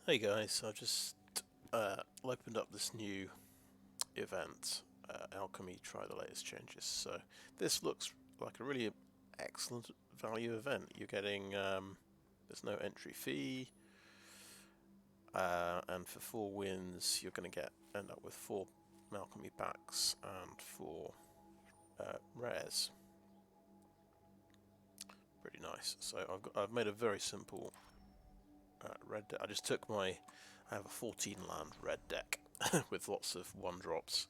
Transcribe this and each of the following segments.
Hey guys, I've just opened up this new event, Alchemy. Try the latest changes. So this looks like a really excellent value event. You're getting there's no entry fee, and for 4 wins you're going to end up with 4 Alchemy packs and 4 rares. Pretty nice. So I've made a very simple red deck. I have a 14 land red deck with lots of 1-drops,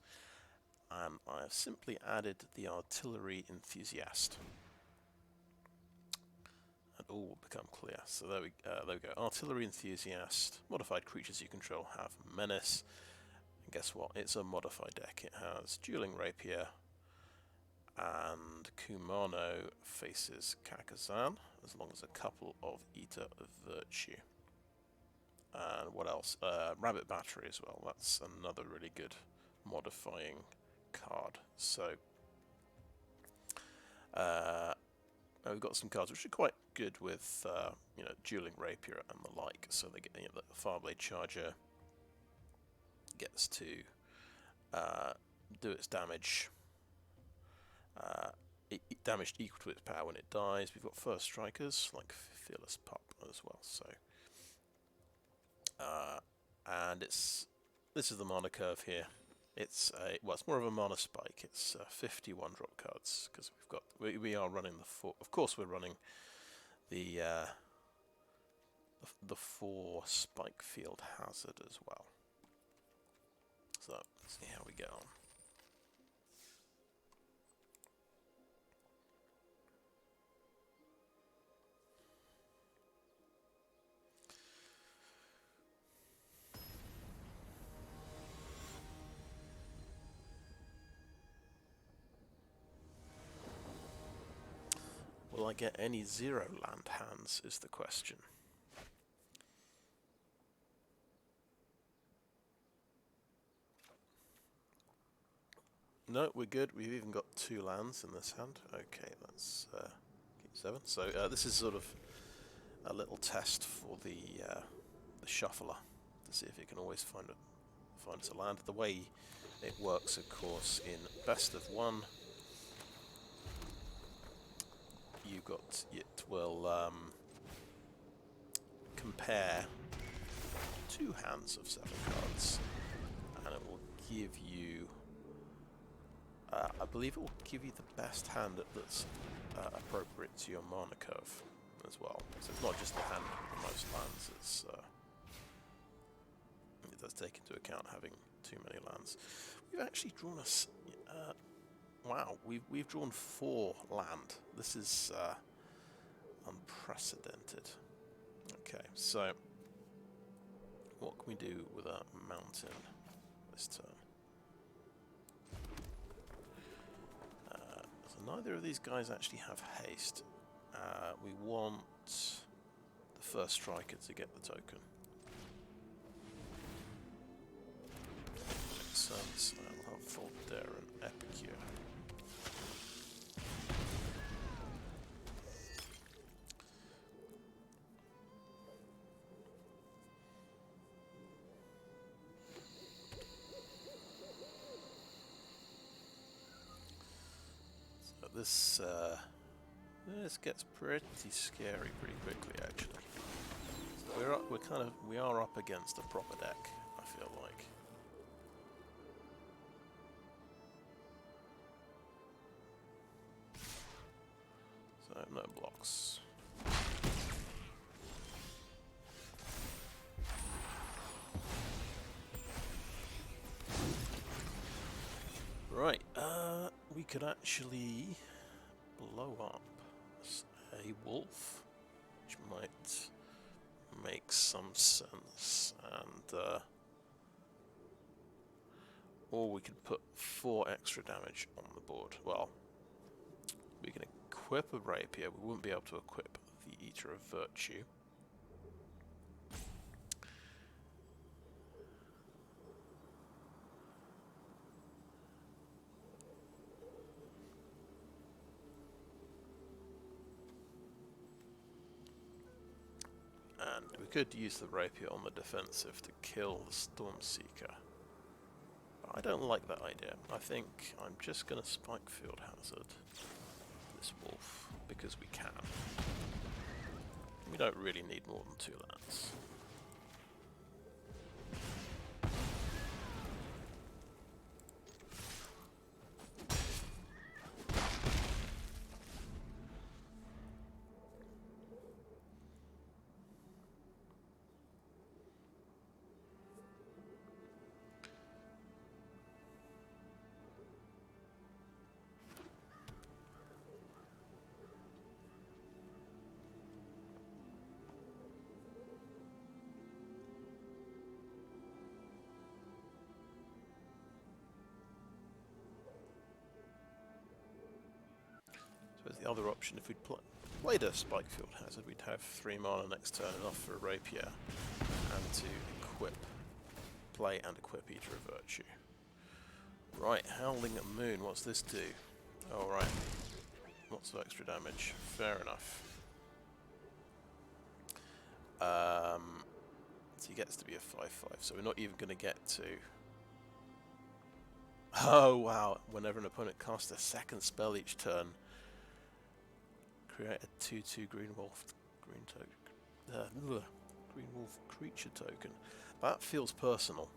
and I have simply added the Artillery Enthusiast, and all will become clear. So there we go. Artillery Enthusiast. Modified creatures you control have Menace, and guess what? It's a modified deck. It has Dueling Rapier, and Kumano faces Kakkazan, as long as a couple of Eater of Virtue. And what else? Rabbit Battery as well. That's another really good modifying card. So we've got some cards which are quite good with Dueling Rapier and the like. So they get the Fireblade Charger gets to do its damage. Damage equal to its power when it dies. We've got first strikers like Fearless Pup as well. So and this is the mana curve here. It's more of a mana spike. It's 50 1-drop cards because we are running the 4. Of course, we're running the 4 Spikefield Hazard as well. So let's see how we get on. Will I get any 0 land hands is the question. No, we're good. We've even got 2 lands in this hand. Okay, let's keep 7. So this is sort of a little test for the shuffler to see if it can always find us a land. The way it works, of course, in best of 1, it will compare 2 hands of 7 cards, and it will give you. I believe it will give you the best hand that's appropriate to your mana curve as well. So it's not just the hand with the most lands, it does take into account having too many lands. We've actually drawn us... wow, we've drawn 4 land. This is unprecedented. Okay, so what can we do with a mountain this turn? So neither of these guys actually have haste. We want the first striker to get the token. Makes sense. I'll have Voldaren Epicure. So this gets pretty scary pretty quickly, actually. So we are up against a proper deck, I feel like. So no blocks. Right, we could actually blow up a wolf, which might make some sense, and or we could put 4 extra damage on the board. Well, we can equip a rapier. We wouldn't be able to equip the Eater of Virtue. And we could use the rapier on the defensive to kill the Stormseeker. But I don't like that idea. I think I'm just going to Spikefield Hazard this wolf, because we can. We don't really need more than 2 lands. The other option, if we'd played a Spikefield Hazard, we'd have 3 mana next turn, enough for a Rapier, and to play and equip Eater of Virtue. Right, Howling at Moon, what's this do? Oh right, lots of extra damage, fair enough. So he gets to be a 5/5, so we're not even going to get to... Oh wow, whenever an opponent casts a second spell each turn, create a 2/2 green wolf creature token. That feels personal.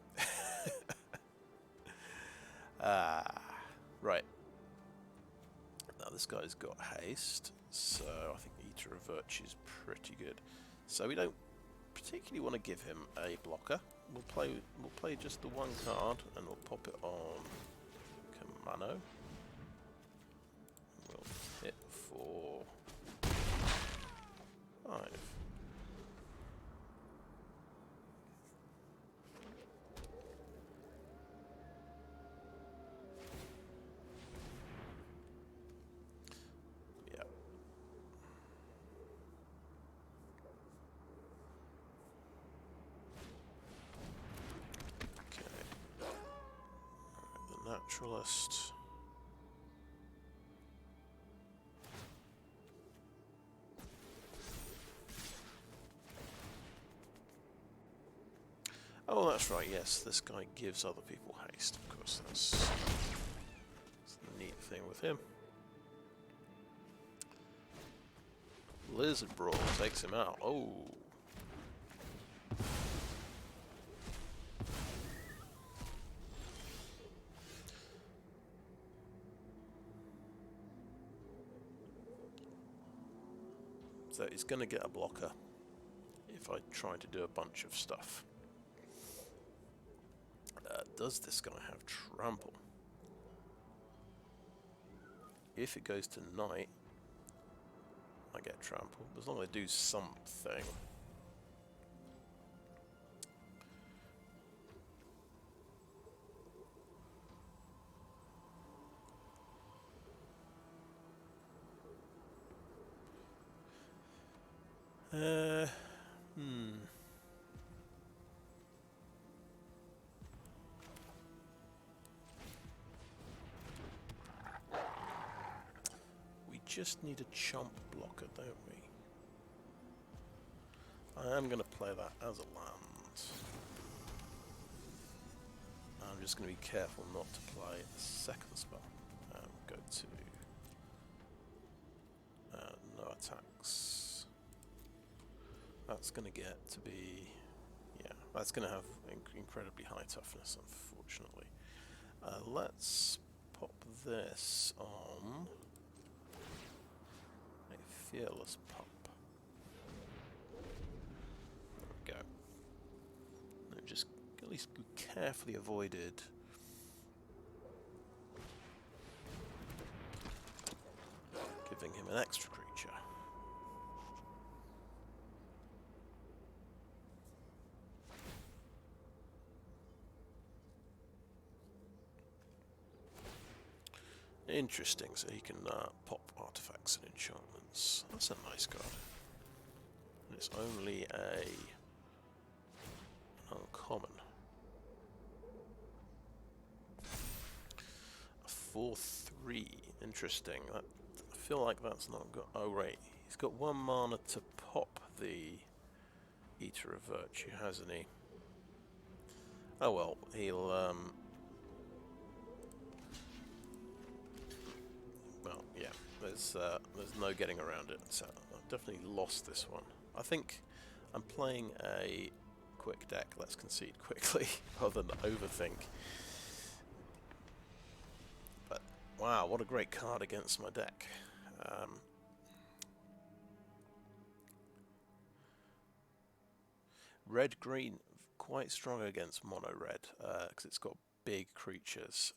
Right. Now this guy's got haste, so I think Eater of Virtue is pretty good. So we don't particularly want to give him a blocker. We'll play just the 1 card, and we'll pop it on Kumano. We'll hit for 5. Yeah. Okay. Alright, the Naturalist. Oh, that's right, yes, this guy gives other people haste, of course, that's the neat thing with him. Lizard Brawl takes him out, oh! So he's going to get a blocker if I try to do a bunch of stuff. Does this guy have trample? If it goes to night, I get trample. As long as I do something. Just need a chomp blocker, don't we? I am going to play that as a land. I'm just going to be careful not to play a second spell. Go to no attacks. That's going to get to be... yeah, that's going to have incredibly high toughness, unfortunately. Let's pop this on... Fearless Pup. There we go. And just at least carefully avoided giving him an extra creature. Interesting, so he can pop artifacts and enchantments. That's a nice card. And it's only an uncommon. A 4/3. Interesting. I feel like that's not got... oh, right. He's got 1 mana to pop the Eater of Virtue, hasn't he? Oh well, he'll well, yeah. There's no getting around it. So I've definitely lost this one. I think I'm playing a quick deck. Let's concede quickly rather than overthink. But wow, what a great card against my deck. Red-green, quite strong against mono-red, because it's got big creatures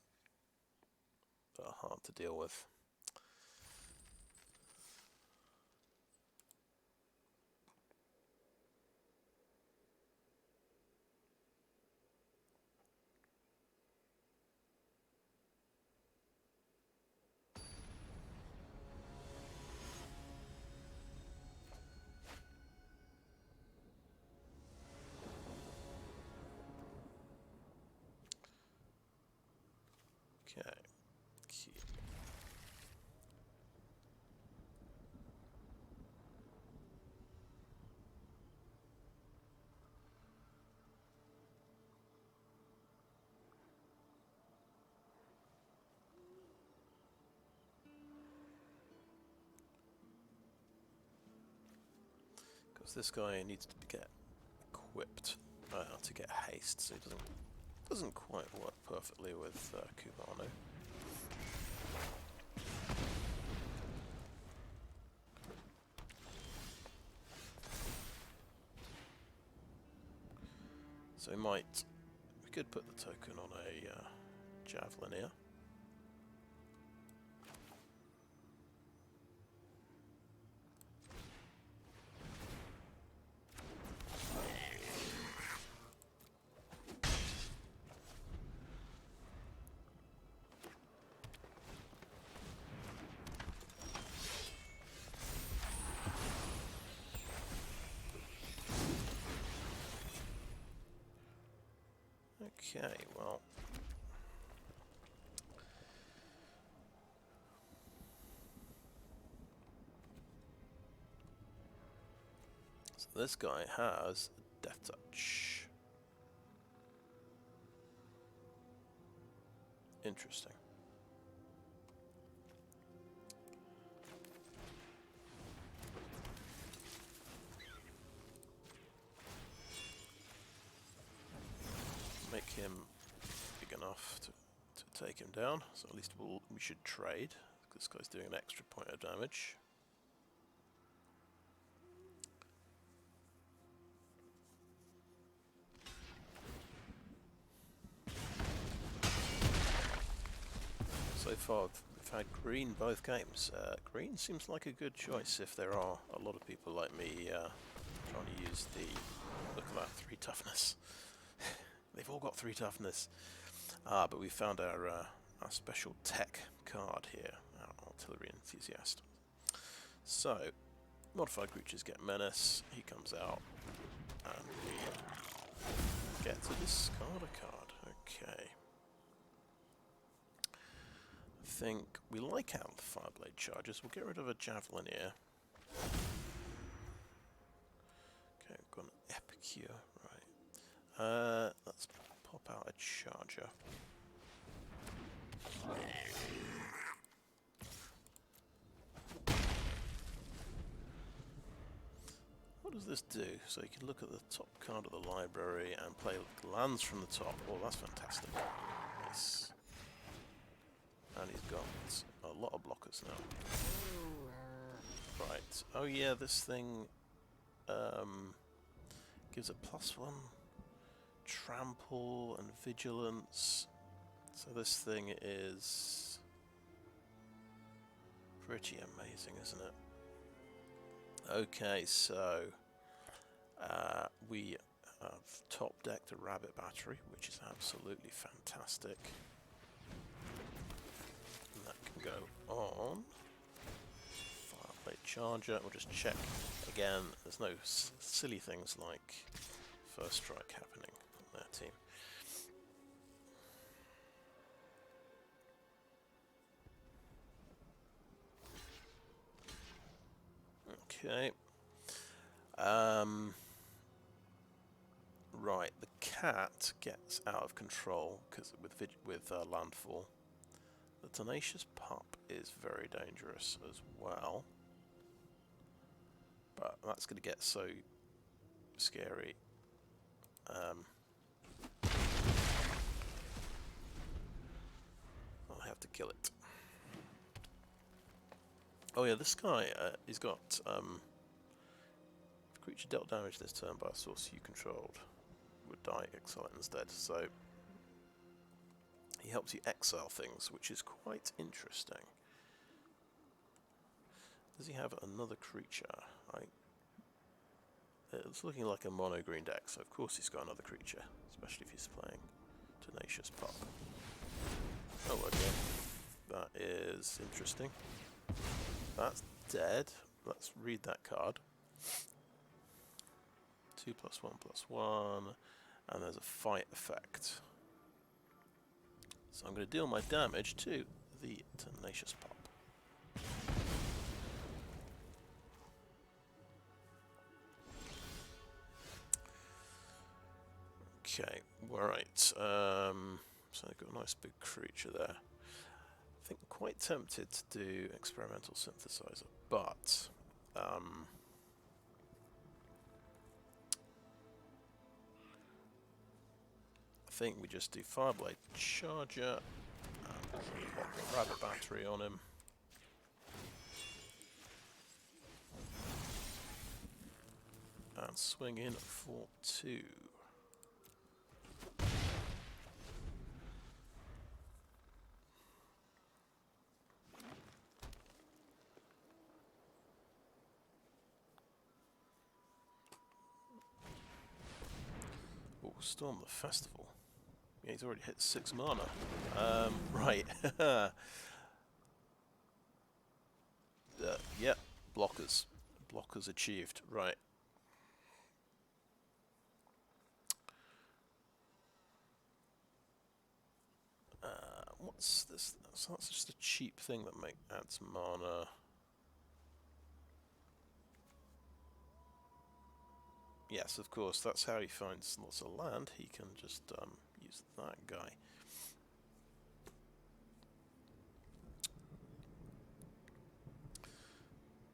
that are hard to deal with. Okay. Because this guy needs to get equipped to get haste, so he doesn't quite work perfectly with Kumano. So we could put the token on a javelin here. Okay, well. So this guy has Death Touch. Interesting. Make him big enough to take him down, so at least we should trade. This guy's doing an extra point of damage. So far we've had green both games. Green seems like a good choice if there are a lot of people like me trying to use the, look at that, 3 toughness. They've all got 3 toughness. But we found our special tech card here, our Artillery Enthusiast. So, modified creatures get menace, he comes out, and we get to discard a card. Okay. I think we like our Fireblade Chargers. We'll get rid of a javelin here. Okay, we've got an Epicure, right. Let's pop out a Charger. What does this do? So you can look at the top card of the library and play lands from the top. Oh, that's fantastic. Nice. And he's got a lot of blockers now. Right. Oh yeah, this thing gives a +1 trample and vigilance. So this thing is pretty amazing, isn't it? Okay, so we have top decked a rabbit battery, which is absolutely fantastic. And that can go on. Fireblade Charger. We'll just check again. There's no silly things like first strike happening on their team. Okay. Right, the cat gets out of control because with landfall. The Tenacious Pup is very dangerous as well, but that's going to get so scary. I'll have to kill it. Oh yeah, this guy, he's got creature dealt damage this turn by a source you controlled would die exile instead, so he helps you exile things, which is quite interesting. Does he have another creature? It's looking like a mono green deck, so of course he's got another creature, especially if he's playing Tenacious Pup. Oh, okay. That is interesting. That's dead. Let's read that card. 2+1/+1, and there's a fight effect. So I'm going to deal my damage to the Tenacious Pup. Okay, right. So I've got a nice big creature there. I think I'm quite tempted to do Experimental Synthesizer, but I think we just do Fireblade Charger and pop the Rabbit Battery on him. And swing in for 2. Oh, Storm the Festival. Yeah, he's already hit 6 mana. Right. Yep, blockers. Blockers achieved. Right. What's this? So that's just a cheap thing that adds mana. Yes, of course, that's how he finds lots of land. He can just use that guy.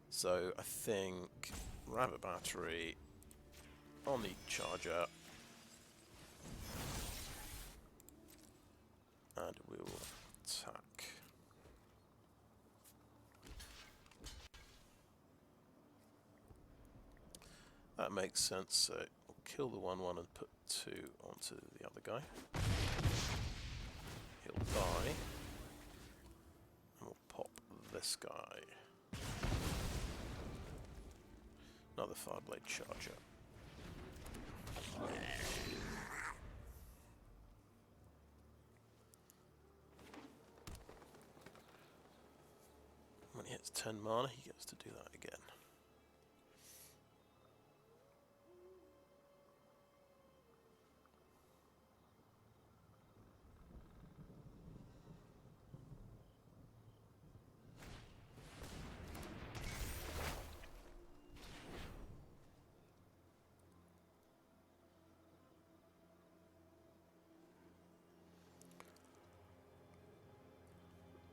So I think Rabbit Battery on the Charger, and we will attack. That makes sense. So we'll kill the 1/1 and put 2 onto the other guy. He'll die. And we'll pop this guy. Another Fireblade Charger. When he hits 10 mana, he gets to do that again.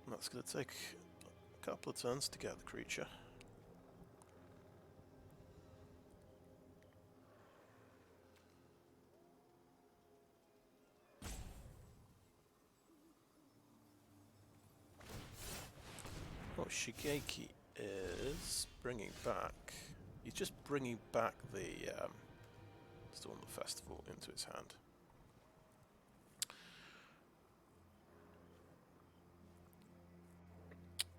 That's going to take a couple of turns to get the creature. What Shigeki is bringing back... He's just bringing back the Storm the Festival into his hand.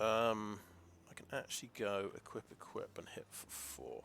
I can actually go equip, and hit for 4.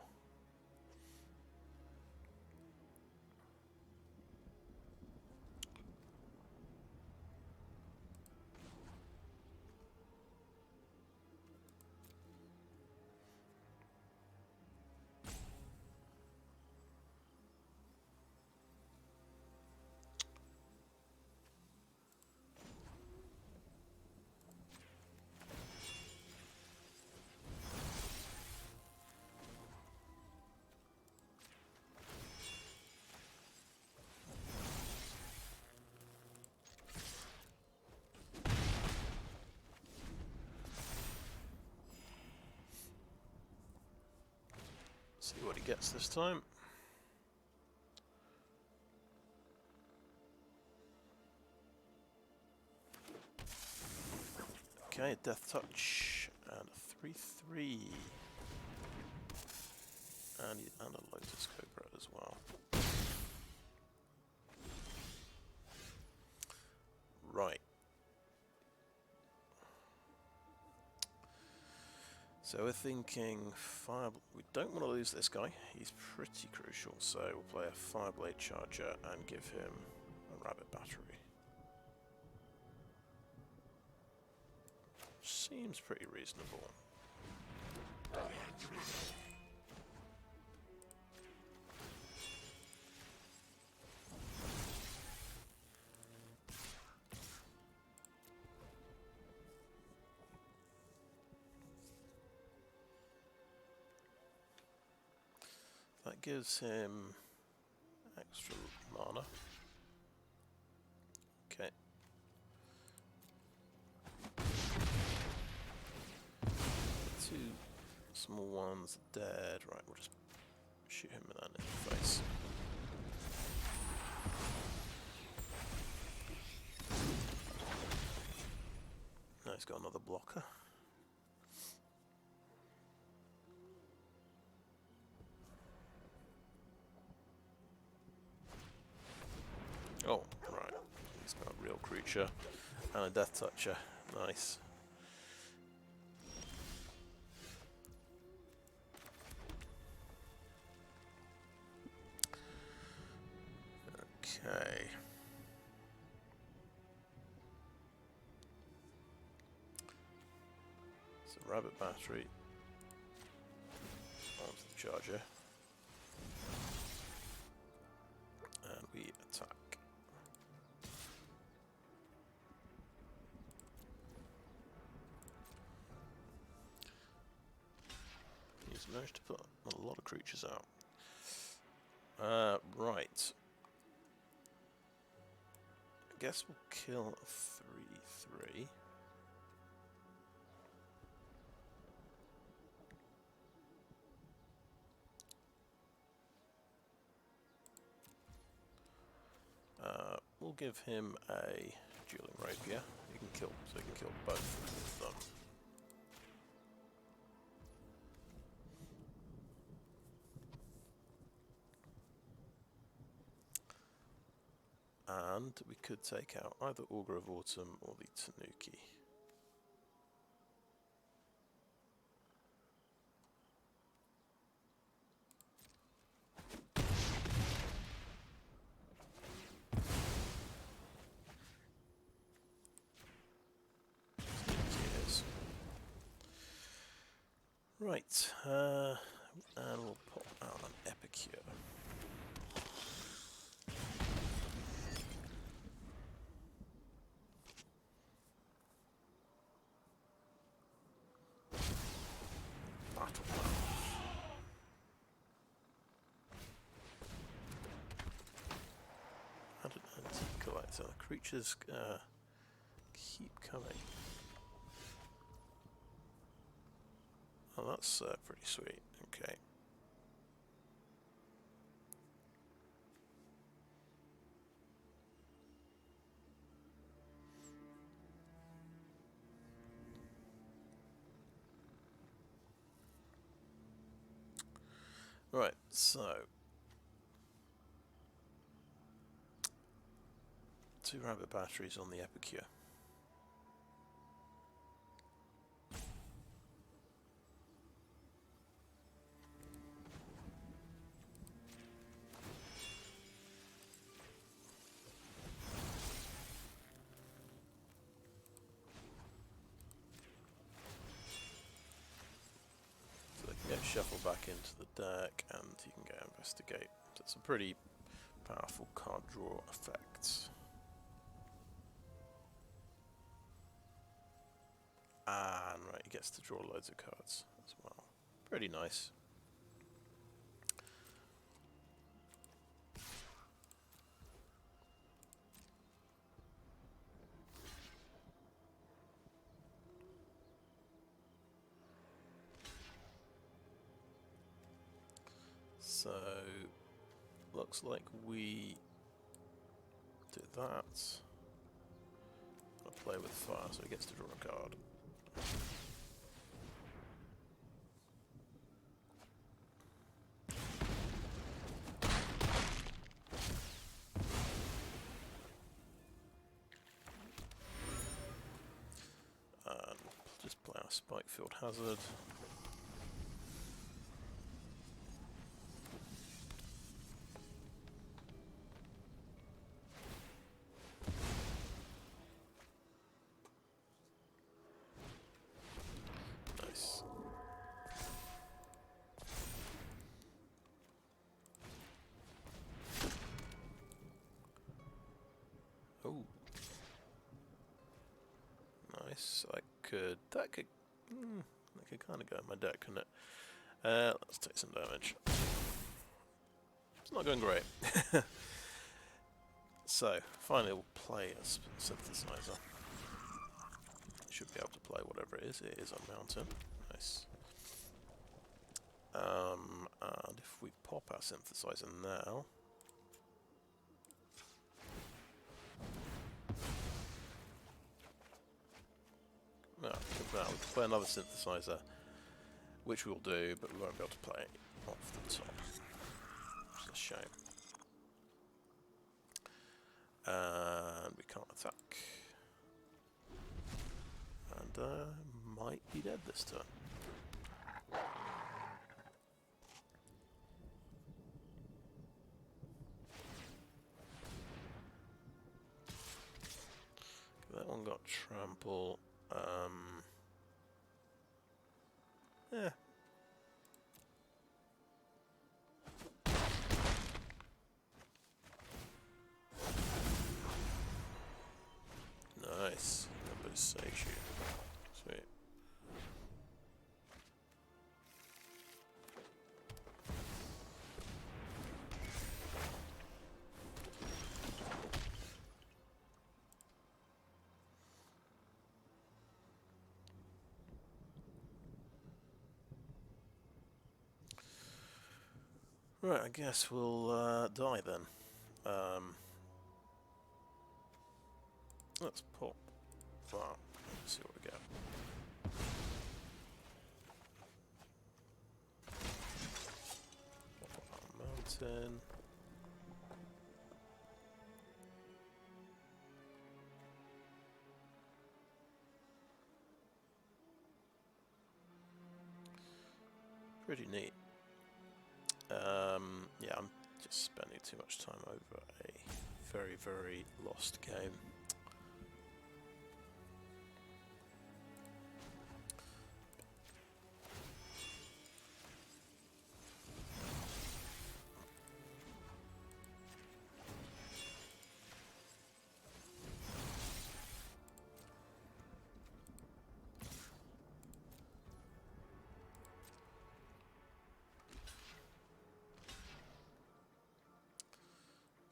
gets this time. Okay, Death Touch and a 3/3. And a Lotus Cobra as well. Right. So we're thinking we don't want to lose this guy. He's pretty crucial. So we'll play a Fireblade Charger and give him a Rabbit Battery. Seems pretty reasonable. That gives him extra mana. Okay. The 2 small ones are dead. Right, we'll just shoot him with that in the face. Now he's got another blocker. Oh, right. He's got a real creature and a Death Toucher. Nice. Okay. So Rabbit Battery onto the Charger. And we attack. He's managed to put a lot of creatures out. Right. I guess we'll kill a 3/3. We'll give him a Dueling Rapier. He can kill, so he can kill both of them. And we could take out either Augur of Autumn or the Tanuki. Right, and we'll pop out an Epicure. Battle Plan. Add an Antique Collector. Creatures keep coming. Oh, that's pretty sweet. Okay. Right, so 2 Rabbit Batteries on the Epicure. Shuffle back into the deck, and you can go investigate. So it's a pretty powerful card draw effect. And right, he gets to draw loads of cards as well. Pretty nice. looks like we do that. I'll play with fire, so he gets to draw a card. And just play our Spikefield Hazard. Oh, nice. That could kind of go in my deck, couldn't it? Let's take some damage. It's not going great. So, finally we'll play a synthesizer. Should be able to play whatever it is. It is a mountain. Nice. And if we pop our synthesizer now. No, we can play another synthesizer, which we'll do, but we won't be able to play it off the top. It's a shame. And we can't attack. And might be dead this turn. That one got trample. Yeah. Nice. Number Sage you. Sweet. Right, I guess we'll die then. Let's pop that. Let's see what we get. Pop our mountain. Pretty neat. Yeah, I'm just spending too much time over a very, very lost game.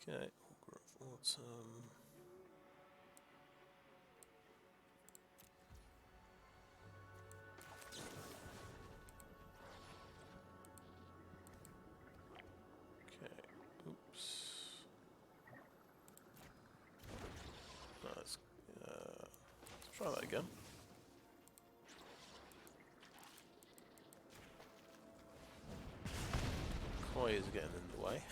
Okay, Augur of Autumn. Okay, oops. Let's try that again. Koi is getting in the way.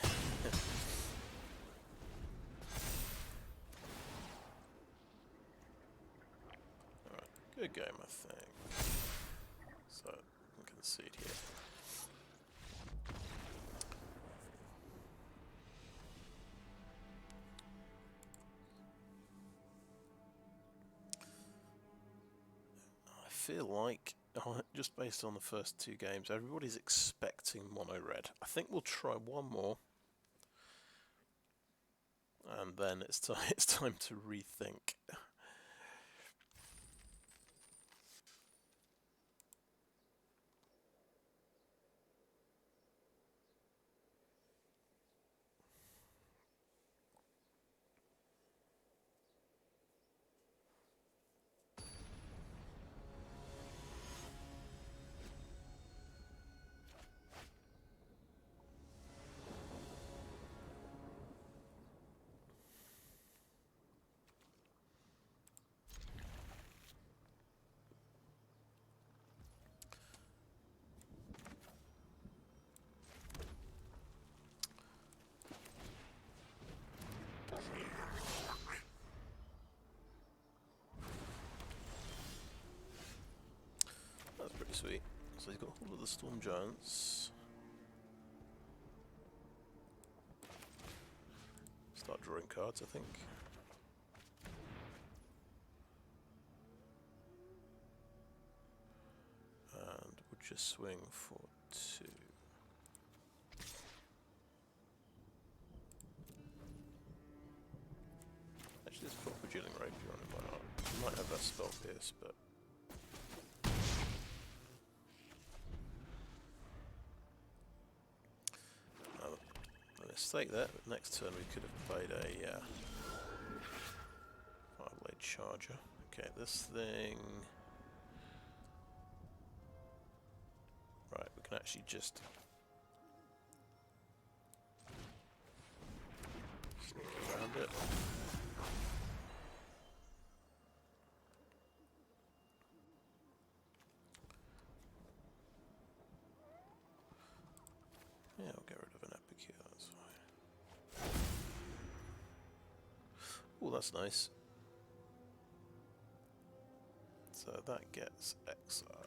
Good game, I think. So, we can concede here. I feel like, just based on the first two games, everybody's expecting mono red. I think we'll try one more. And then it's time to rethink. sweet. So he's got all of the Storm Giants. Start drawing cards, I think. And we'll just swing for 2. Actually, let's put a Dueling Rapier on him, why not? He might have that spell pierce, but... Mistake there. Next turn we could have played a Fireblade Charger. Okay, this thing... Right, we can actually just... sneak around it. Yeah, I'll get rid of an Epicure, that's fine. Oh, that's nice. So that gets exiled.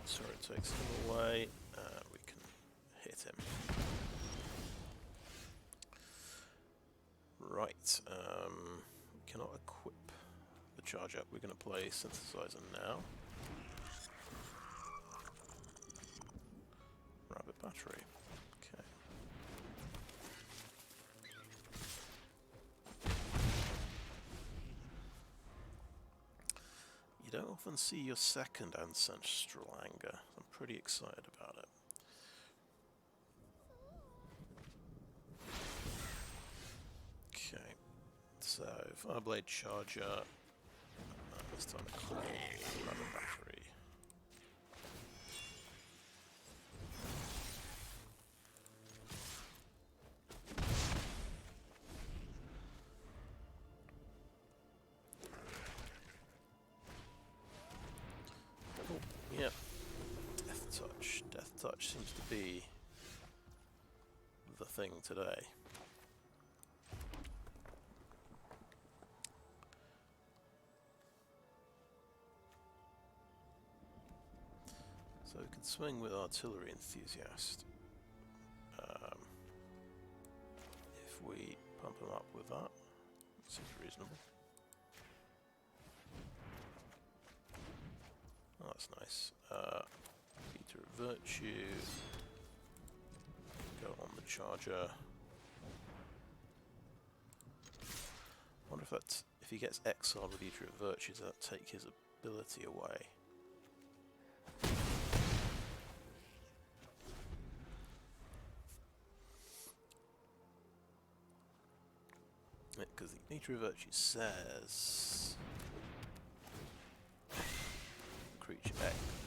Sorry, it takes him away. We can hit him. Right. We cannot equip the charger. We're going to play Synthesizer now. Rabbit battery. Okay. You don't often see your second Ancestral Anger. I'm pretty excited about it. Okay, so Fireblade Charger. This time to call Rabbit Battery. Yep. Death Touch. Death Touch seems to be the thing today. So we can swing with Artillery Enthusiast. If we pump him up with that, seems reasonable. Oh, that's nice. Feature of Virtue. Go on the Charger. Wonder if that, if he gets exiled with Feature of Virtue, does that take his ability away? Because the Feature of Virtue says creature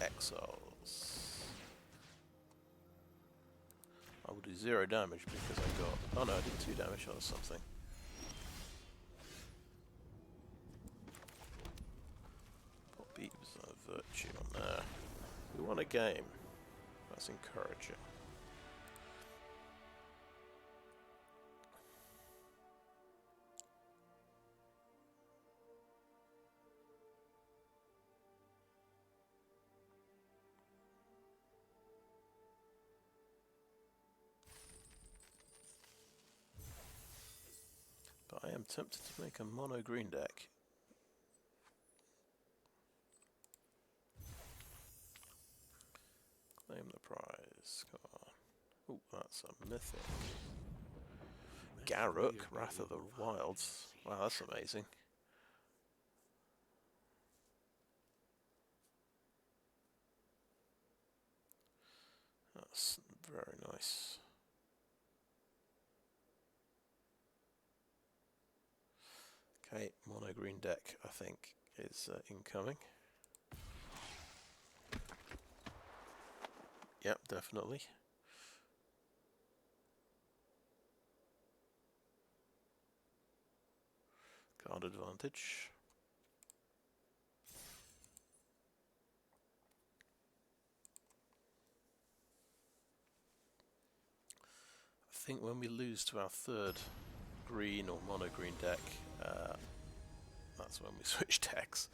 exiles. I will do 0 damage because I got... Oh no, I did 2 damage or something. Put Beams of Virtue on there. We won a game. That's encouraging. But I am tempted to make a mono green deck. Claim the prize. Come on. Ooh, that's a mythic. Garruk, Wrath of the Wilds. Wow, that's amazing. That's very nice. Okay, mono green deck, I think, is incoming. Yep, definitely. Card advantage. I think when we lose to our third green or mono green deck, that's when we switch decks.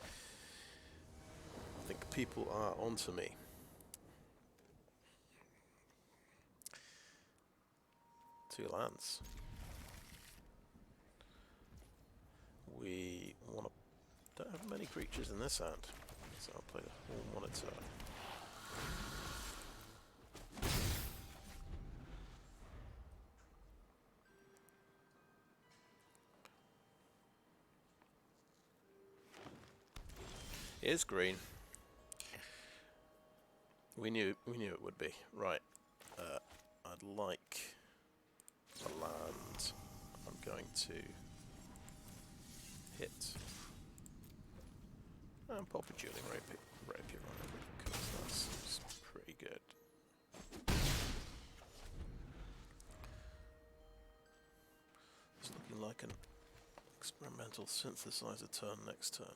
I think people are onto me. Two lands. We don't have many creatures in this hand, so I'll play the whole monitor. It is green. We knew it would be. Right. I'd like a land. I'm going to hit and pop a Dueling Rapier on it because that seems pretty good. It's looking like an Experimental Synthesizer turn next turn.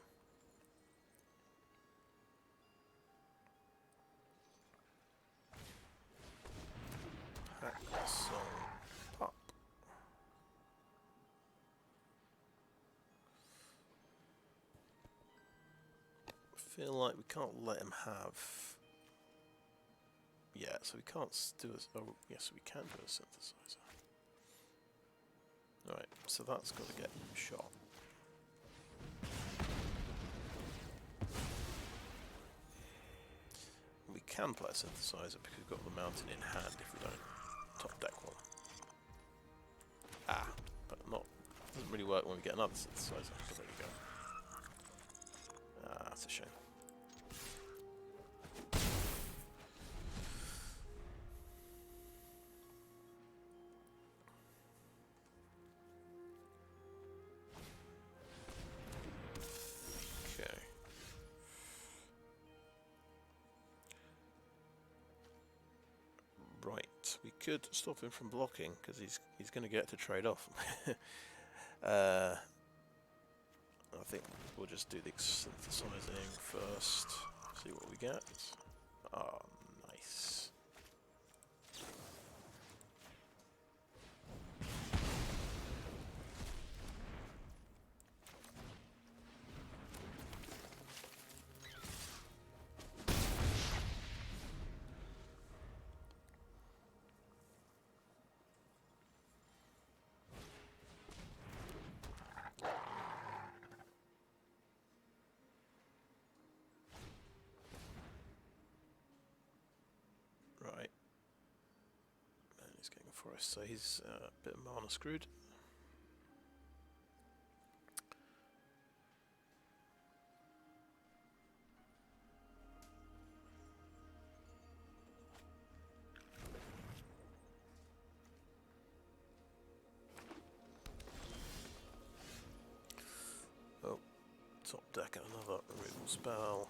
Kakkazan Pup. I feel like we can't let him have. Yeah, so we can't do a. Oh, yes, we can do a synthesizer. Right, so that's got to get shot. We can play a synthesizer because we've got the mountain in hand if we don't top deck one. But doesn't really work when we get another synthesizer. But there you go. That's a shame. Okay. Right, we could stop him from blocking because he's going to get to trade off. I think we'll just do the synthesizing first. See what we get. Oh, nice. Right. And he's getting a forest, so he's a bit of mana screwed. Oh, top deck and another removal spell.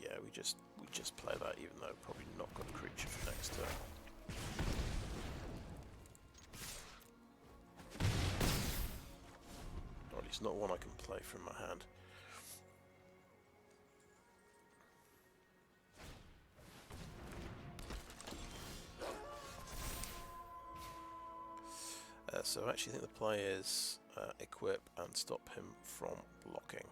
Yeah, we just play that, even though probably not got a creature for next turn. Or at least not one I can play from my hand. So I actually think the play is equip and stop him from blocking.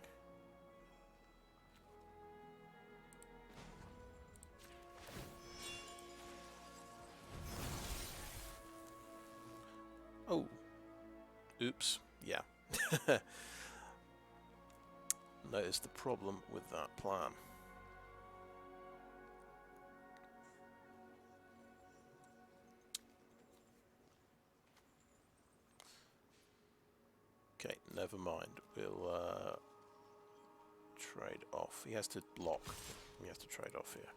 Oh, oops, yeah. Notice the problem with that plan. Okay, never mind. We'll trade off. He has to block. He has to trade off here.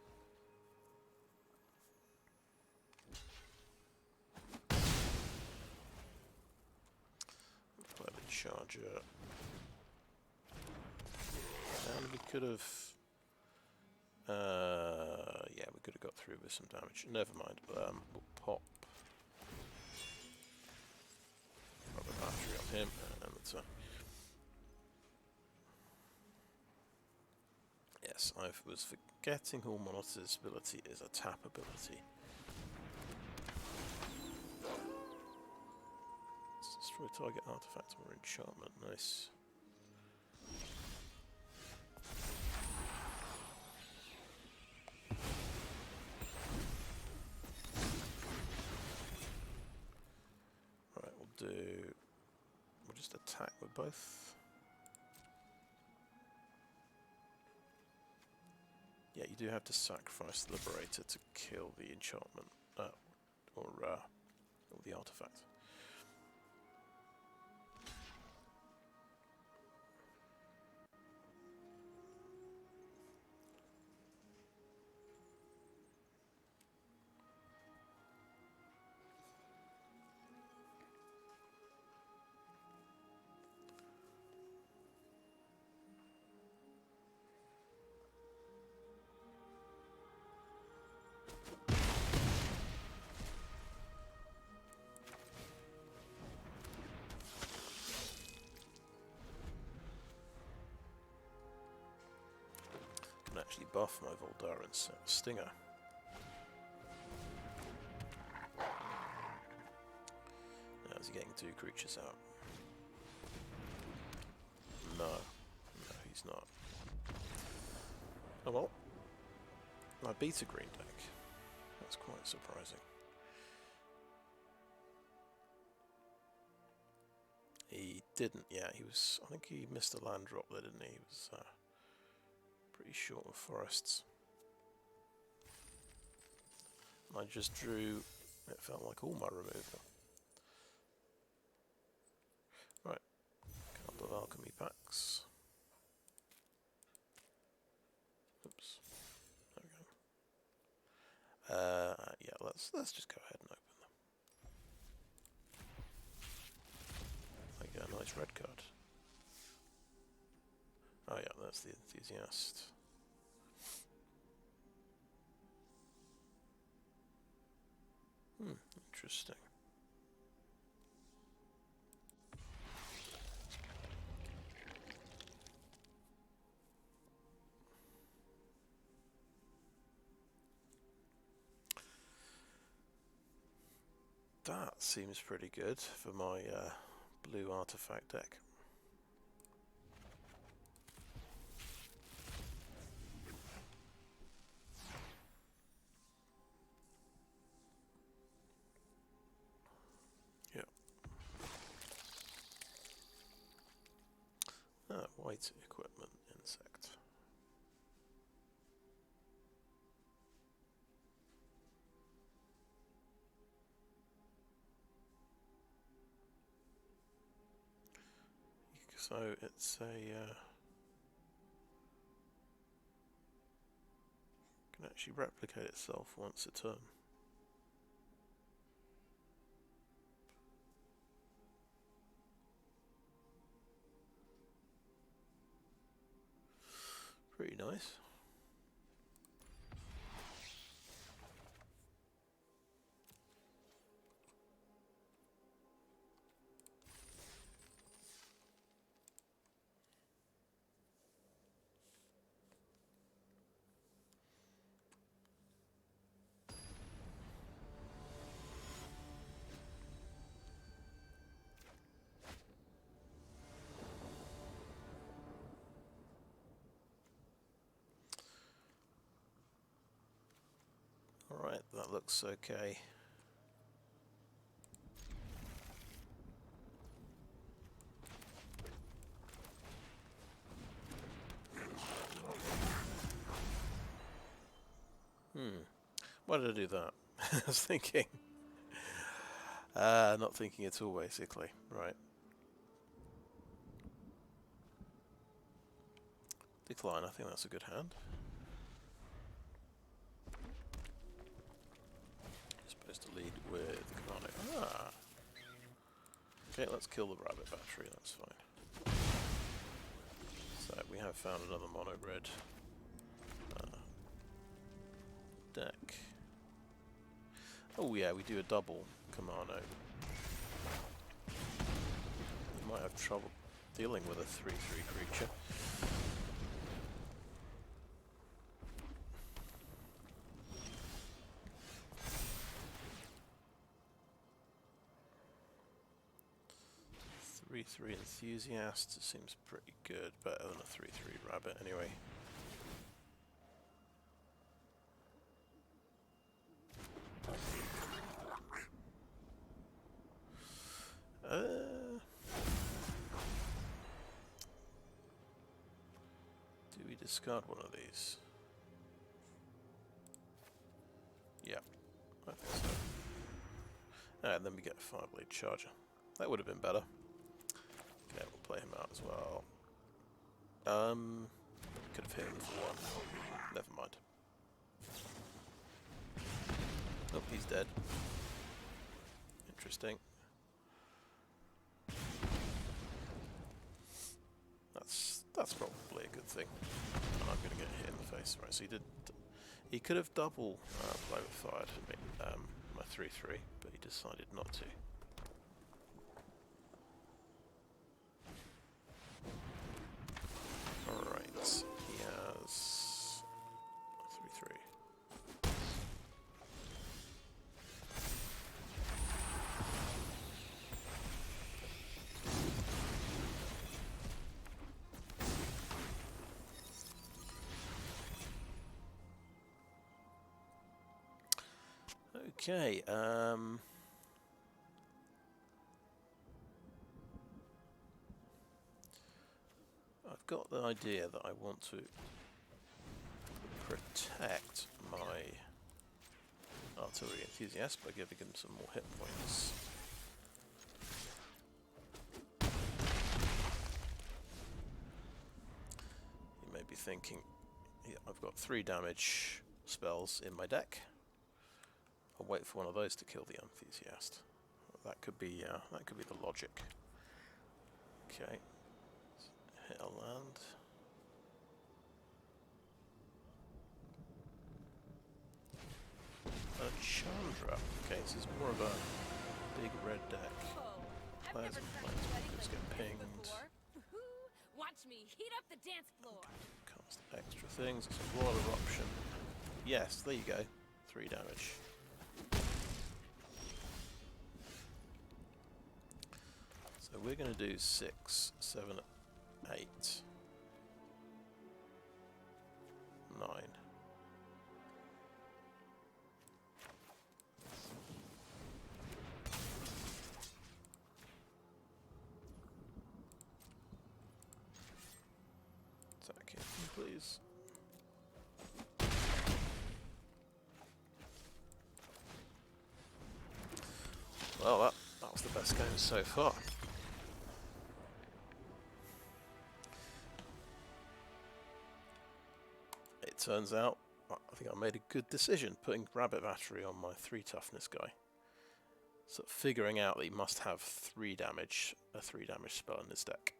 Charger. And we could have... yeah, we could have got through with some damage. Never mind. We'll pop a battery on him, and that's yes, I was forgetting Hall Monitor's ability is a tap ability. Destroy target artifact or enchantment. Nice. Right, we'll just attack with both. Yeah, you do have to sacrifice the Liberator to kill the enchantment, or the artifact. Actually buff my Voldaren Stinger. Now is he getting 2 creatures out? No. No, he's not. Oh well. I beat a green deck. That's quite surprising. He didn't, yeah, he was... I think he missed a land drop there, didn't he? He was... pretty short of forests. I just drew, it felt like all my removal. Right, a couple of alchemy packs. Oops, there we go. Yeah, let's just go ahead and open them. I get a nice red card. Oh yeah, that's the Enthusiast. Interesting. That seems pretty good for my blue artifact deck. White equipment insect. So it's a can actually replicate itself once a turn. Pretty nice. Alright, that looks okay. Why did I do that? I was thinking. Not thinking at all, basically. Right. Decline, I think that's a good hand. Supposed to lead with Kumano. Ah. Okay, let's kill the rabbit battery, that's fine. So we have found another mono red deck. Oh yeah, we do a double Kumano. We might have trouble dealing with a 3/3 creature. Three Enthusiast seems pretty good, better than a 3/3 rabbit anyway. Do we discard one of these? Yeah, I think so. And then we get a Fireblade Charger. That would have been better. Okay, we'll play him out as well. Could have hit him for one. Never mind. Oh, he's dead. Interesting. That's probably a good thing. And I'm going to get hit in the face. Right, so he could have double play with fired my 3/3, but he decided not to. Alright, he has 3/3. Okay, I've got the idea that I want to protect my Artillery Enthusiast by giving him some more hit points. You may be thinking, yeah, I've got 3 damage spells in my deck. I'll wait for one of those to kill the Enthusiast. That could be the logic. Okay, hit a land. A Chandra. Okay, this is more of a big red deck. Players and players just get pinged. Watch me heat up the dance floor. Cast extra things. It's a Royal Eruption. Yes, there you go. 3 damage. So we're going to do 6, 7, 8, 9. Attack him, please. Well, that was the best game so far. It turns out, I think I made a good decision putting Rabbit Battery on my 3 toughness guy. So figuring out that he must have 3 damage, a 3 damage spell in his deck.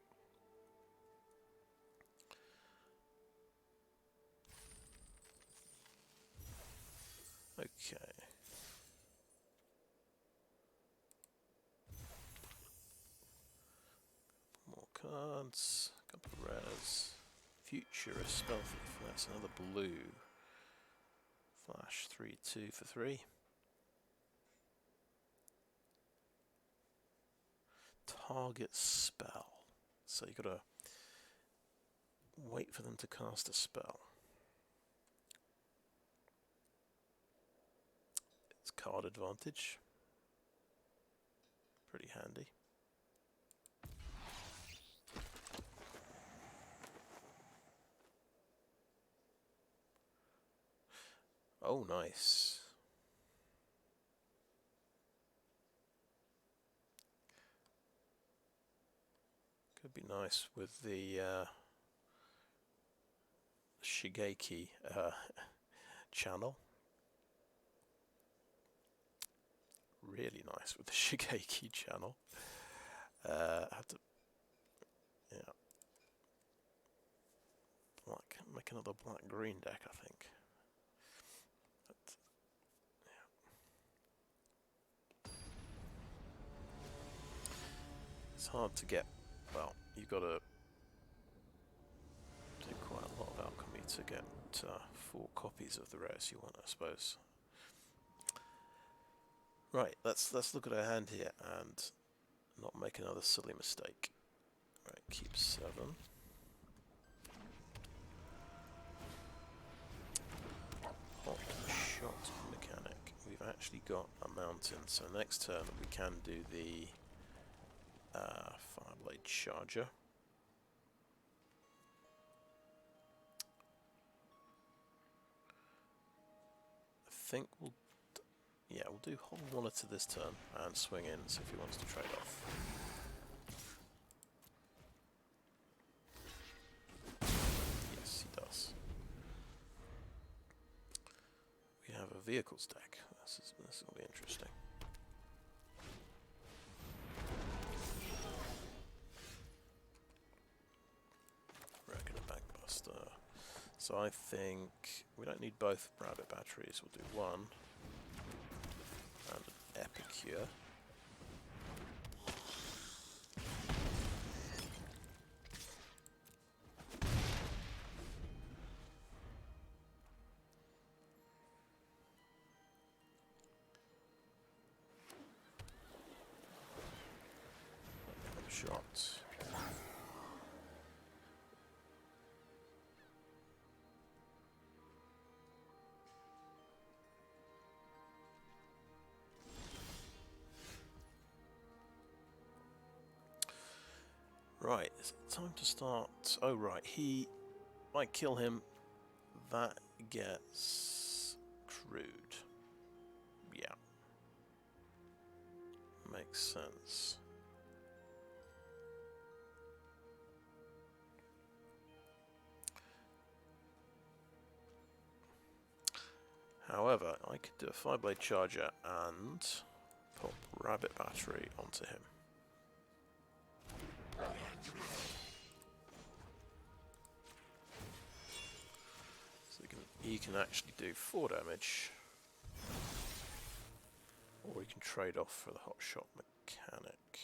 Okay. More cards, a couple of rares. Futurist Spell Thief, that's another blue. Flash 3/2 for 3. Target spell. So you've got to wait for them to cast a spell. It's card advantage. Pretty handy. Oh, nice. Could be nice with the Shigeki channel. Really nice with the Shigeki channel. Have to, yeah. Make another black-green deck, I think. But, yeah. It's hard to get, well, you've got to do quite a lot of alchemy to get 4 copies of the rares you want, I suppose. Right, let's look at our hand here and not make another silly mistake. Right, keep 7. Hot shot mechanic. We've actually got a mountain, so next turn we can do the Fireblade Charger. I think we'll do Hold Monitor this turn and swing in, see if he wants to trade off. Yes, he does. We have a vehicles deck. This will be interesting. Regular Backbuster. So I think we don't need both rabbit batteries. We'll do one. And an Epicure. Shot. Right, is it time to start? Oh right, he might kill him. That gets crude. Yeah. Makes sense. However, I could do a Fireblade Charger and pop Rabbit Battery onto him. So he can actually do 4 damage, or he can trade off for the Hot Shot mechanic.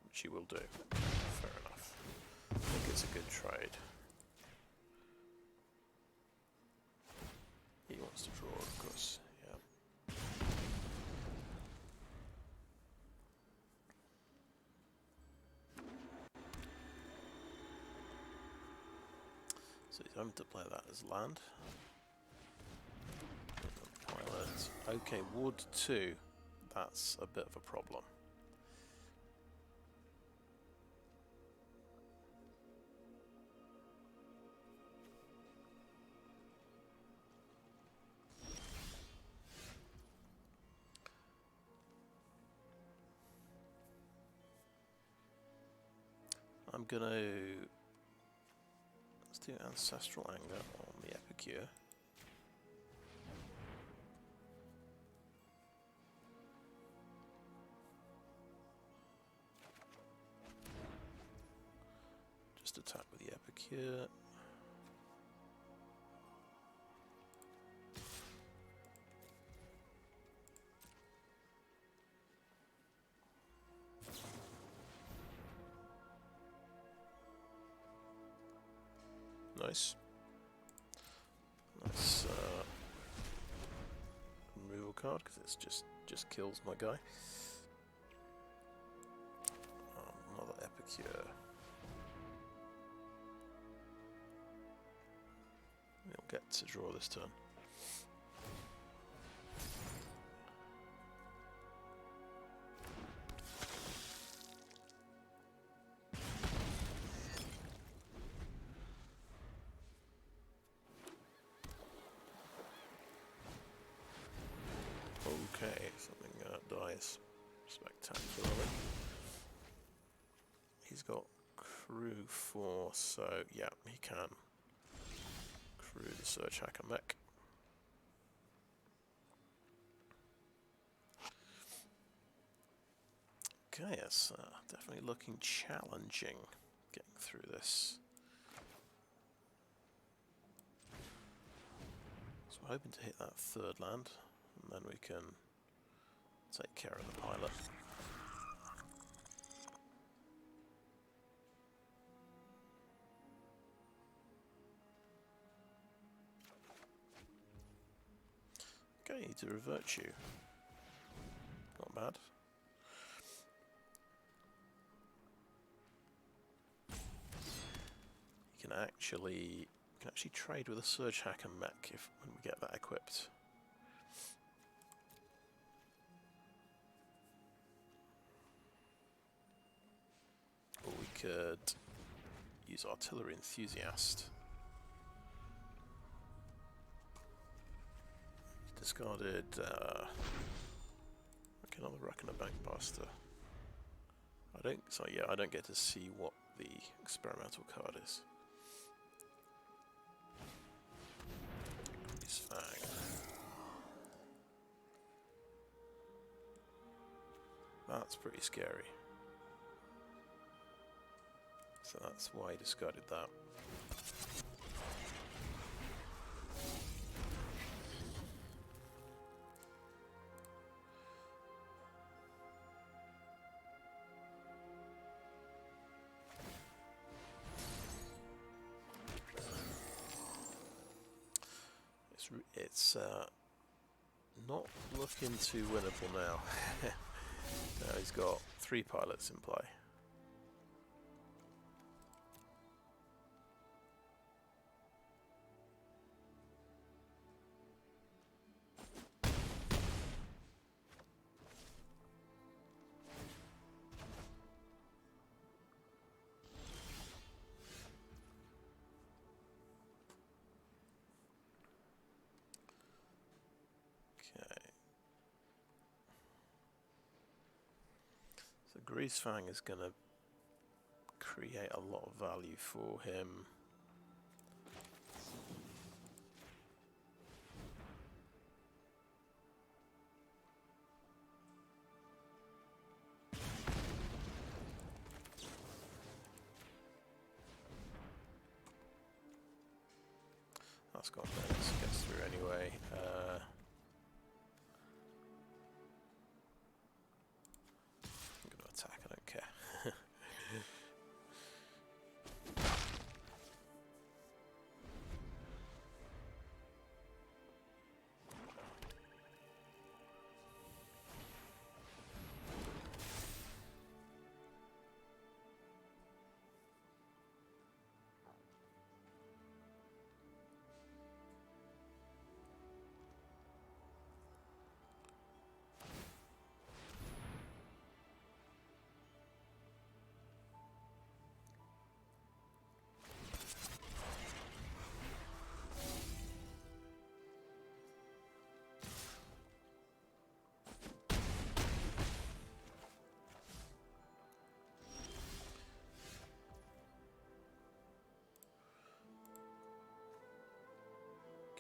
Which he will do. Fair enough. I think it's a good trade. He wants to draw, of course. Yeah. So he's having to play that as land. Pilot. Okay, wood 2. That's a bit of a problem. I'm gonna... let's do Ancestral Anger on the Epicure. Just attack with the Epicure. Nice. Nice removal card because it's just kills my guy. Another Epicure. He'll get to draw this turn. Okay, something dies spectacularly. He's got crew 4, so yeah, he can through the Surge Hacker mech. Okay, it's definitely looking challenging getting through this. So we're hoping to hit that third land, and then we can take care of the pilot. Okay, to revert you. Not bad. You can actually trade with a Surge Hacker mech when we get that equipped. Or we could use Artillery Enthusiast. Discarded another Reckoner Bankbuster. I don't get to see what the experimental card is. Grease Fang. That's pretty scary. So that's why I discarded that. It's not looking too winnable now. Now he's got 3 pilots in play. Grease Fang is going to create a lot of value for him. That's got minutes, gets through anyway.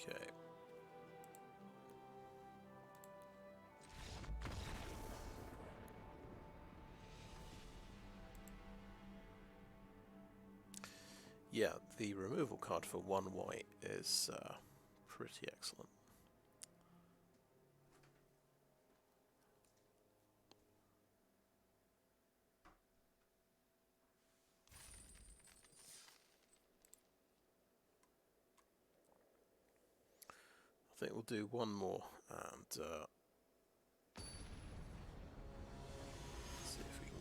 Okay. Yeah, the removal card for 1 white is pretty excellent. I think we'll do one more and see if we can.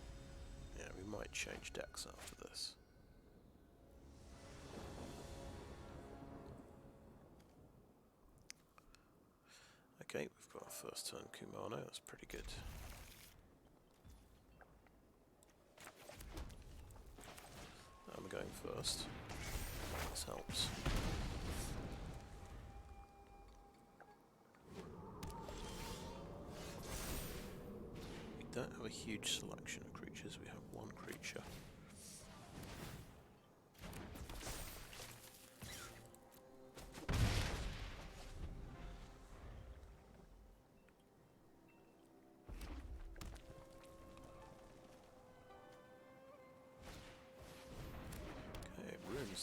Yeah, we might change decks after this. Okay, we've got our first turn Kumano, that's pretty good. I'm going first. This helps. We don't have a huge selection of creatures, we have 1 creature.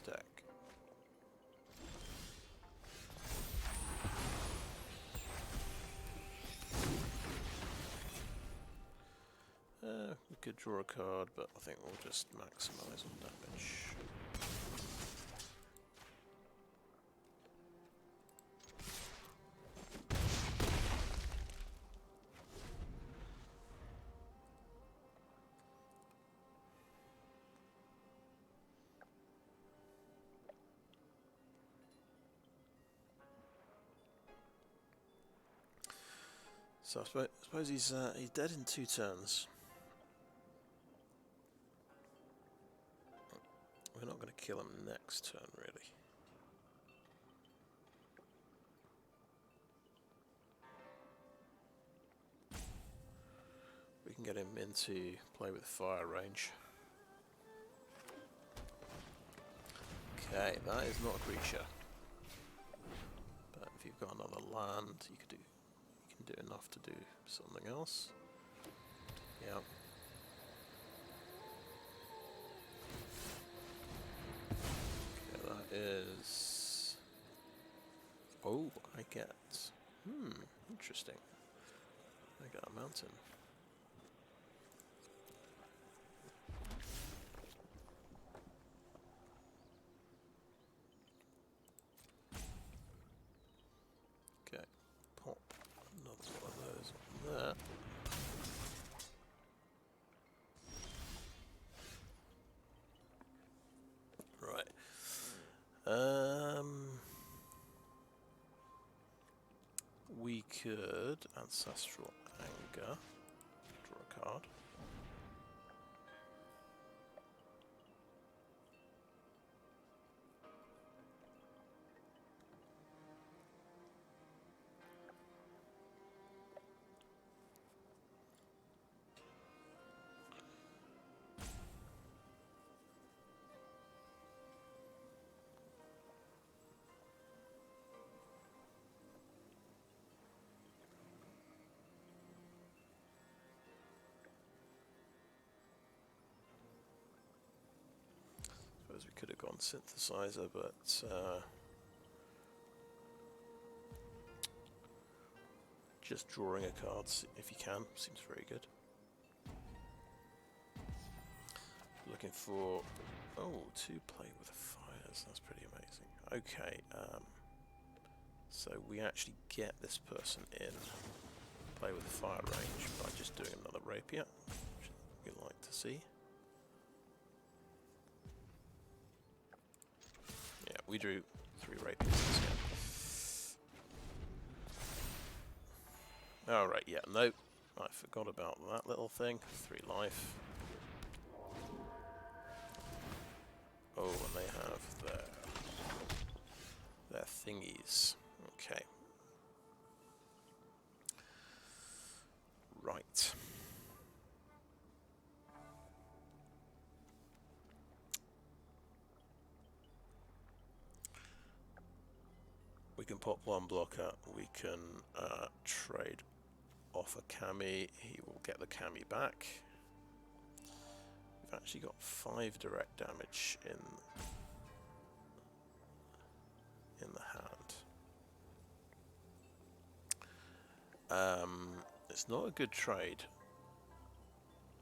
deck. We could draw a card, but I think we'll just maximise on damage. So I suppose he's dead in 2 turns. We're not going to kill him next turn, really. We can get him into play with fire range. Okay, that is not a creature. But if you've got another land, you can do enough to do something else. Yeah. Okay, that is. Oh, I get. Interesting. I got a mountain. Okay, pop another one of those on there. Right. We could Ancestral Anger, draw a card. Suppose we could have gone Synthesizer, but just drawing a card, if you can, seems very good. Looking for... Oh, 2 play with fires, that's pretty amazing. Okay, so we actually get this person in play with fire range by just doing another rapier, which we'd like to see. Yeah, we drew 3 rapiers this game. Alright, yeah, nope. I forgot about that little thing. 3 life. Oh, and they have their thingies. Okay. Right. We can pop 1 blocker. We can trade off a Kami. He will get the Kami back. We've actually got 5 direct damage in the hand. It's not a good trade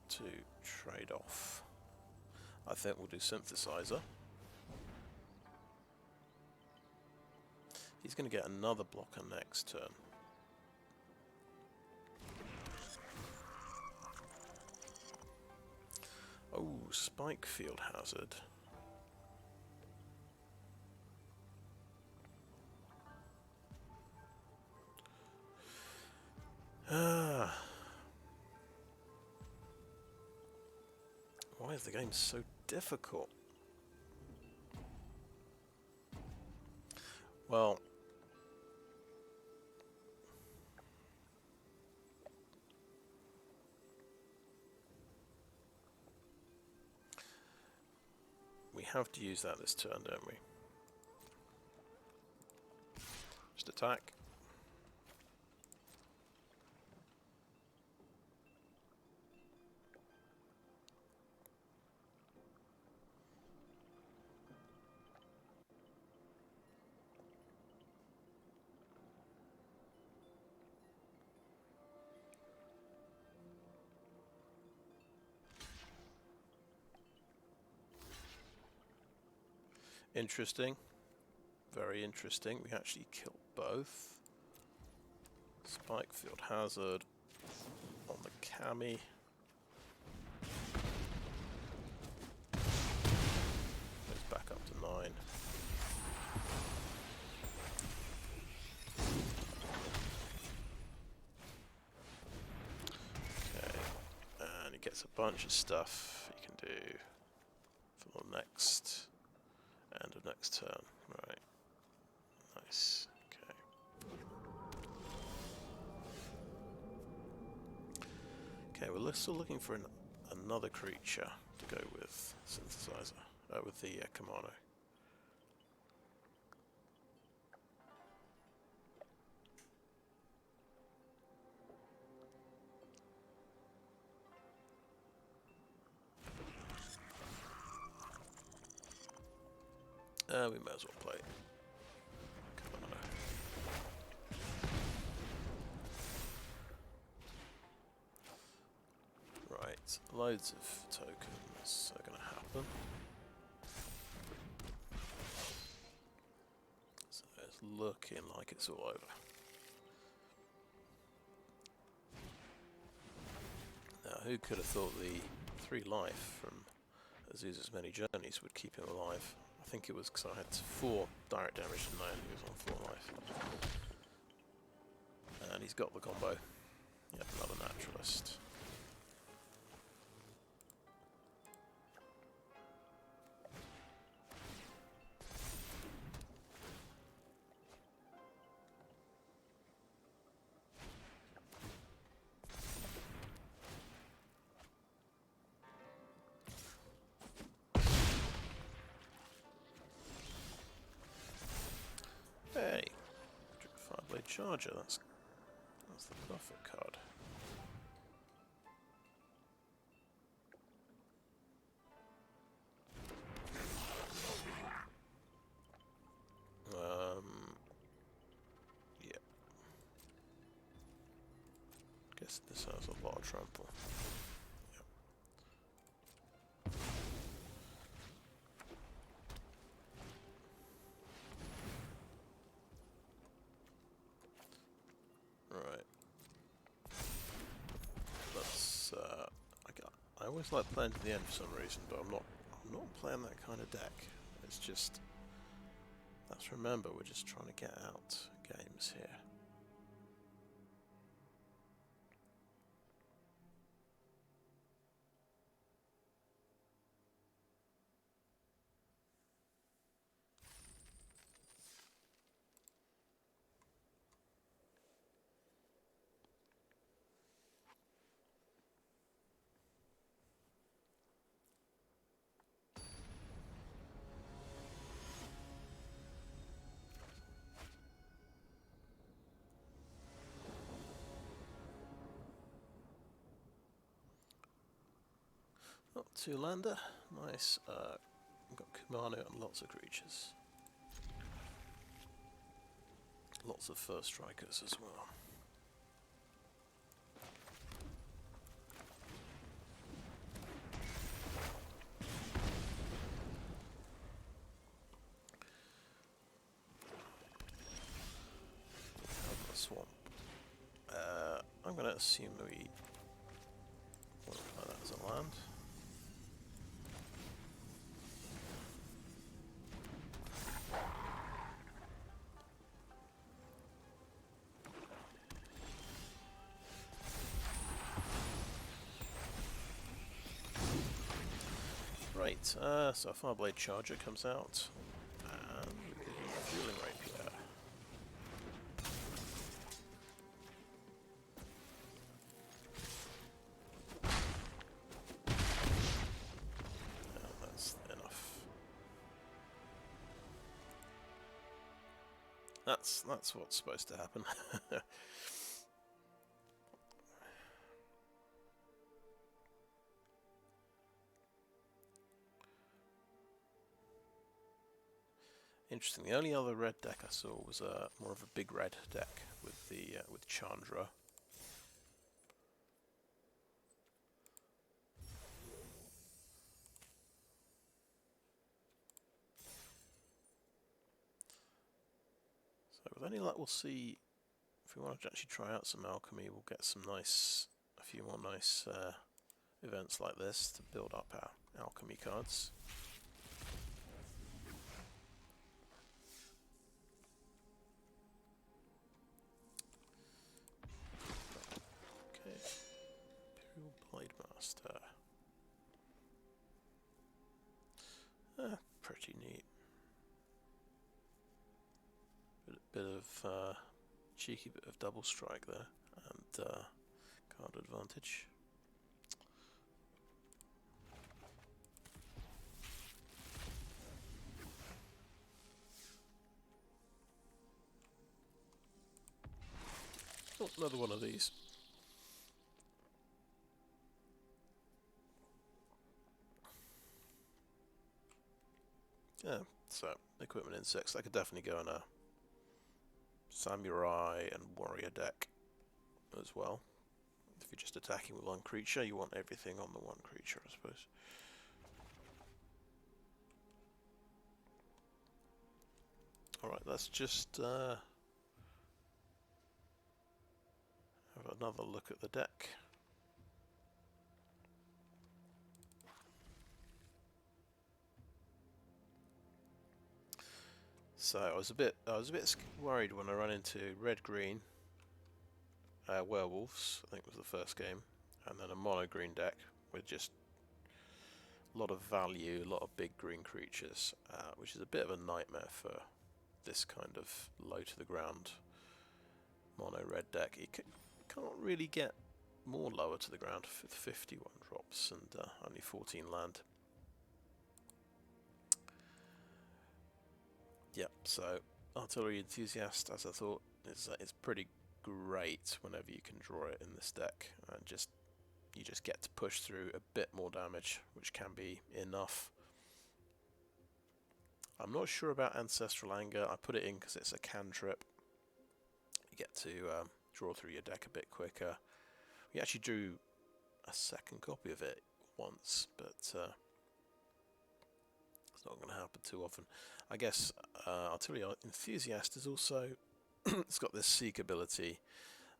to trade off. I think we'll do Synthesizer. He's going to get another blocker next turn. Oh, Spikefield Hazard. Why is the game so difficult? Well, we have to use that this turn, don't we? Just attack. Interesting. Very interesting. We actually killed both. Spikefield Hazard on the Cami. Goes back up to 9. Okay, and he gets a bunch of stuff he can do for the next end of next turn. Right. Nice. Okay, we're still looking for another creature to go with Synthesizer, with the Kumano. We might as well play Kumano. Right, loads of tokens are going to happen. So it's looking like it's all over. Now, who could have thought the 3 life from Azuz's Many Journeys would keep him alive? I think it was because I had 4 direct damage and 9, he was on 4 life. And he's got the combo. Yep, another naturalist. Hey, Fireblade Charger, that's the perfect card. Yeah. Guess this has a lot of trample. I always like playing to the end for some reason, but I'm not playing that kind of deck. It's just, let's remember, we're just trying to get out games here. Not 2-lander, nice. We've got Kumano and lots of creatures. Lots of first strikers as well. Swamp. I'm going to assume we won't play that as a land. Right, so Fireblade Charger comes out, and we get a Dueling Rapier. That's enough. That's what's supposed to happen. Interesting. The only other red deck I saw was more of a big red deck with the with Chandra. With any luck, we'll see if we want to actually try out some alchemy. We'll get a few more nice events like this to build up our alchemy cards. Okay, Imperial Blade Master. Pretty neat. Bit of cheeky bit of double strike there, and card advantage. Oh, another one of these. Yeah, so equipment insects, that could definitely go in a samurai and warrior deck as well. If you're just attacking with one creature, you want everything on the one creature, I suppose. Alright, let's just have another look at the deck. So I was a bit worried when I ran into red-green werewolves. I think it was the first game, and then a mono-green deck with just a lot of value, a lot of big green creatures, which is a bit of a nightmare for this kind of low to the ground mono-red deck. You can't really get more lower to the ground with 51 drops and only 14 land. Yep, so Artillery Enthusiast, as I thought, is pretty great whenever you can draw it in this deck, and you just get to push through a bit more damage, which can be enough. I'm not sure about Ancestral Anger. I put it in because it's a cantrip. You get to draw through your deck a bit quicker. We actually drew a second copy of it once, but it's not going to happen too often. I guess Artillery Enthusiast is also it's got this seek ability.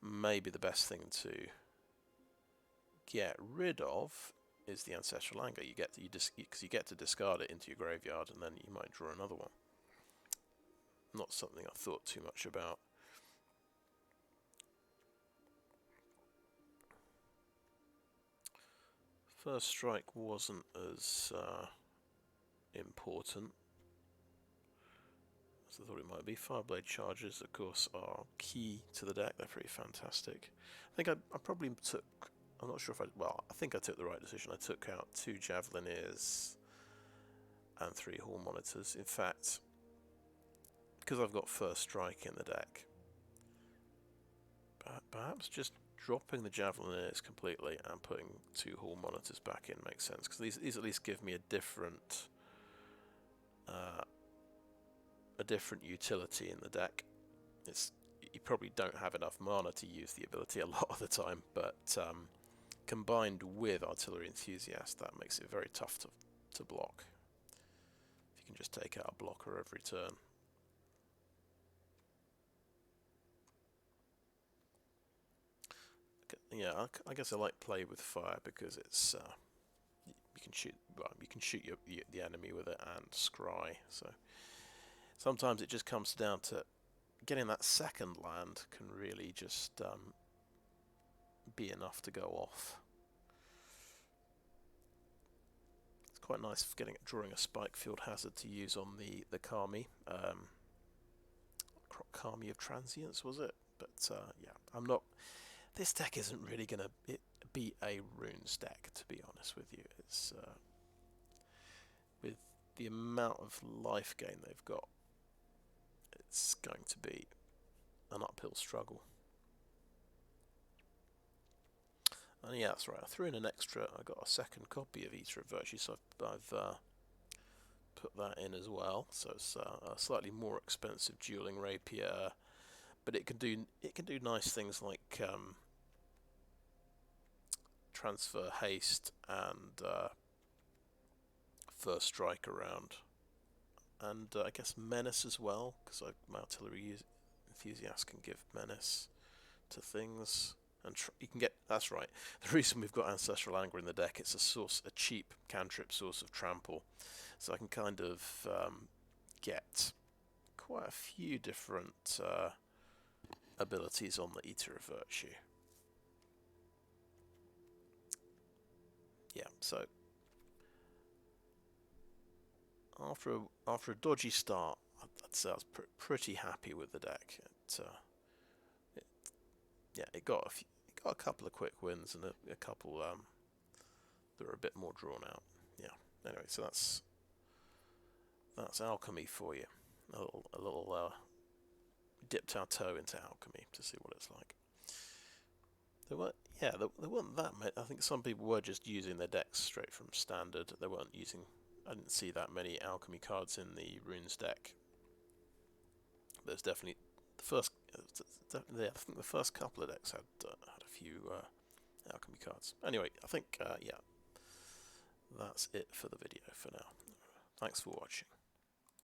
Maybe the best thing to get rid of is the Ancestral Anger. Because you get to discard it into your graveyard, and then you might draw another one. Not something I thought too much about. First Strike wasn't as important as I thought it might be. Fireblade Chargers, of course, are key to the deck. They're pretty fantastic. I think I probably took... I'm not sure if I think I took the right decision. I took out 2 Javelineers and 3 Hall Monitors. In fact, because I've got First Strike in the deck, perhaps just dropping the Javelineers completely and putting 2 Hall Monitors back in makes sense, because these at least give me a different utility in the deck. You probably don't have enough mana to use the ability a lot of the time, but combined with Artillery Enthusiast, that makes it very tough to block. If you can just take out a blocker every turn. Yeah, I guess I like play with fire because it's you can shoot the enemy with it and scry. So sometimes it just comes down to getting that second land can really just be enough to go off. It's quite nice drawing a Spikefield Hazard to use on the Kami. Kami of Transience, was it? But yeah, I'm not... This deck isn't really going to be a runes deck, to be honest with you. It's with the amount of life gain they've got, it's going to be an uphill struggle. And yeah, that's right. I threw in an extra. I got a second copy of Eater of Virtue, so I've put that in as well. So it's a slightly more expensive Dueling Rapier, but it can do nice things like transfer haste and First Strike around, and I guess menace as well, because my Artillery Enthusiast can give menace to things, and you can get. That's right. The reason we've got Ancestral Anger in the deck, it's a cheap cantrip source of trample, so I can kind of get quite a few different abilities on the Eater of Virtue. Yeah, so after a dodgy start, I'd say I was pretty happy with the deck. It got a couple of quick wins and a couple that were a bit more drawn out. Yeah. Anyway, so that's Alchemy for you. A little dipped our toe into Alchemy to see what it's like. There weren't that many. I think some people were just using their decks straight from standard. They weren't using. I didn't see that many Alchemy cards in the Runes deck. There's definitely the first. I think the first couple of decks had a few Alchemy cards. Anyway, I think that's it for the video for now. Thanks for watching.